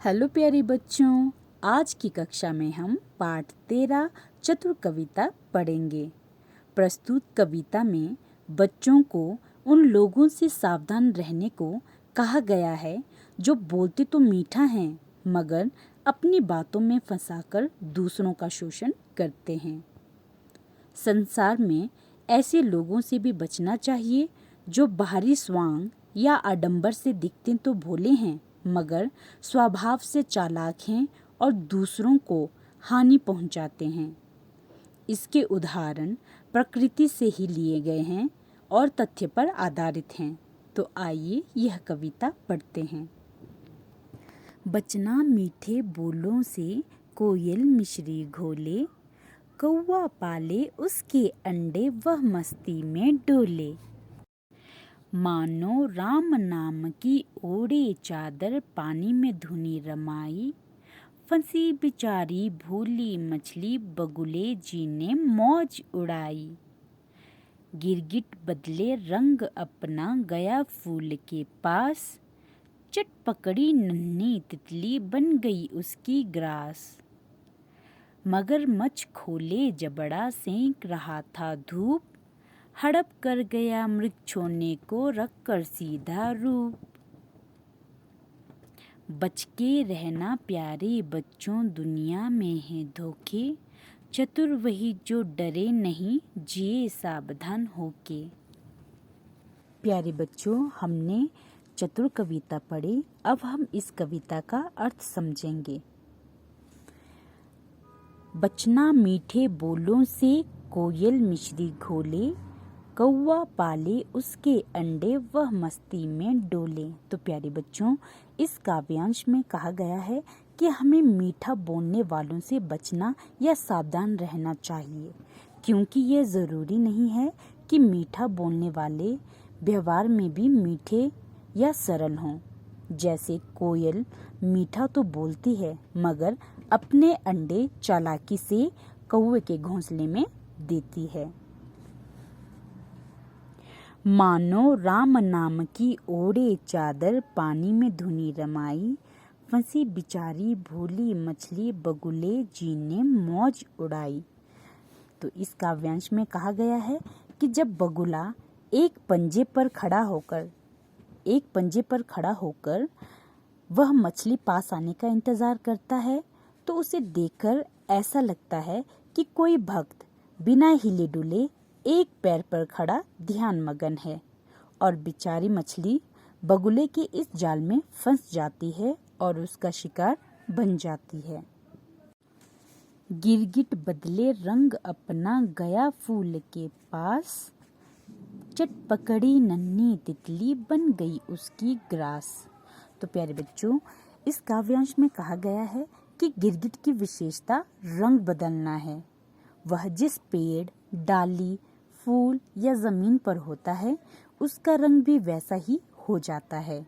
Hello प्यारे बच्चों, आज की कक्षा में हम पाठ 13 चतुर कविता पढ़ेंगे। प्रस्तुत कविता में बच्चों को उन लोगों से सावधान रहने को कहा गया है जो बोलते तो मीठा हैं मगर अपनी बातों में फंसाकर दूसरों का शोषण करते हैं। संसार में ऐसे लोगों से भी बचना चाहिए जो बाहरी स्वांग या आडंबर से दिखते तो भोले हैं मगर स्वभाव से चालाक हैं और दूसरों को हानि पहुंचाते हैं। इसके उदाहरण प्रकृति से ही लिए गए हैं और तथ्य पर आधारित हैं। तो आइए यह कविता पढ़ते हैं। बचना मीठे बोलों से, कोयल मिश्री घोले, कौवा पाले उसके अंडे वह मस्ती में डोले। मानो राम नाम की ओढ़े चादर, पानी में धुनी रमाई, फंसी बेचारी भोली मछली, बगुले जी ने मौज उड़ाई। गिरगिट बदले रंग अपना, गया फूल के पास, चट पकड़ी नन्ही तितली, बन गई उसकी ग्रास। मगरमच्छ खोले जबड़ा, सेंक रहा था धूप, हड़प कर गया मृग छोड़ने को, रख कर सीधा रूप। बच के रहना प्यारे बच्चों, दुनिया में है धोखे, चतुर वही जो डरे नहीं, जिए सावधान होके। प्यारे बच्चों, हमने चतुर कविता पढ़ी। अब हम इस कविता का अर्थ समझेंगे। बचना मीठे बोलों से, कोयल मिश्री घोले, कौवा पाले उसके अंडे वह मस्ती में डोले। तो प्यारे बच्चों, इस काव्यांश में कहा गया है कि हमें मीठा बोलने वालों से बचना या सावधान रहना चाहिए, क्योंकि यह ज़रूरी नहीं है कि मीठा बोलने वाले व्यवहार में भी मीठे या सरल हों। जैसे कोयल मीठा तो बोलती है मगर अपने अंडे चालाकी से कौवे के घोंसले में देती है। मानो राम नाम की ओढ़े चादर, पानी में धुनी रमाई, फंसी बिचारी भोली मछली, बगुले जी ने मौज उड़ाई। तो इस काव्यांश में कहा गया है कि जब बगुला एक पंजे पर खड़ा होकर वह मछली पास आने का इंतजार करता है तो उसे देखकर ऐसा लगता है कि कोई भक्त बिना हिले डुले एक पैर पर खड़ा ध्यान मगन है और बेचारी मछली बगुले के इस जाल में फंस जाती है और उसका शिकार बन जाती है। गिरगिट बदले रंग अपना, गया फूल के पास, चट पकड़ी नन्ही तितली, बन गई उसकी ग्रास। तो प्यारे बच्चों, इस काव्यांश में कहा गया है कि गिरगिट की विशेषता रंग बदलना है। वह जिस पेड़, डाली, फूल या जमीन पर होता है उसका रंग भी वैसा ही हो जाता है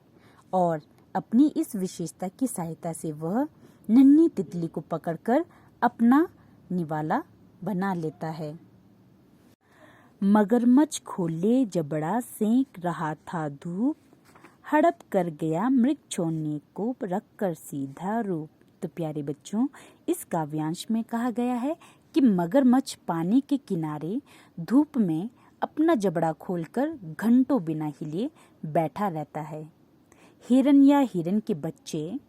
और अपनी इस विशेषता की सहायता से वह नन्ही तितली को पकड़कर अपना निवाला बना लेता है। मगरमच्छ खोले जबड़ा, सेंक रहा था धूप, हड़प कर गया मृग छोड़ने को, रख कर सीधा रूप। तो प्यारे बच्चों, इस काव्यांश में कहा गया है कि मगरमच्छ पानी के किनारे धूप में अपना जबड़ा खोलकर घंटों बिना हिले बैठा रहता है। हिरन या हिरन के बच्चे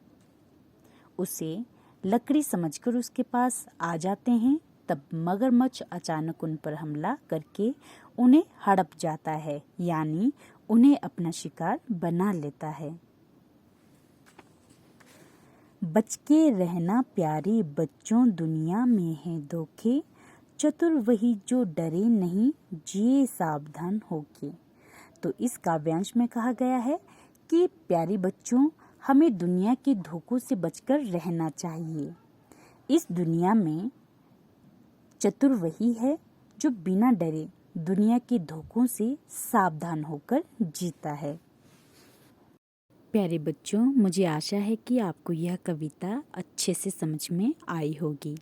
उसे लकड़ी समझकर उसके पास आ जाते हैं, तब मगरमच्छ अचानक उन पर हमला करके उन्हें हड़प जाता है, यानी उन्हें अपना शिकार बना लेता है। बच के रहना प्यारे बच्चों, दुनिया में है धोखे, चतुर वही जो डरे नहीं, जिए सावधान होके। तो इस काव्यांश में कहा गया है कि प्यारे बच्चों, हमें दुनिया के धोखों से बचकर रहना चाहिए। इस दुनिया में चतुर वही है जो बिना डरे दुनिया के धोखों से सावधान होकर जीता है। प्यारे बच्चों, मुझे आशा है कि आपको यह कविता अच्छे से समझ में आई होगी।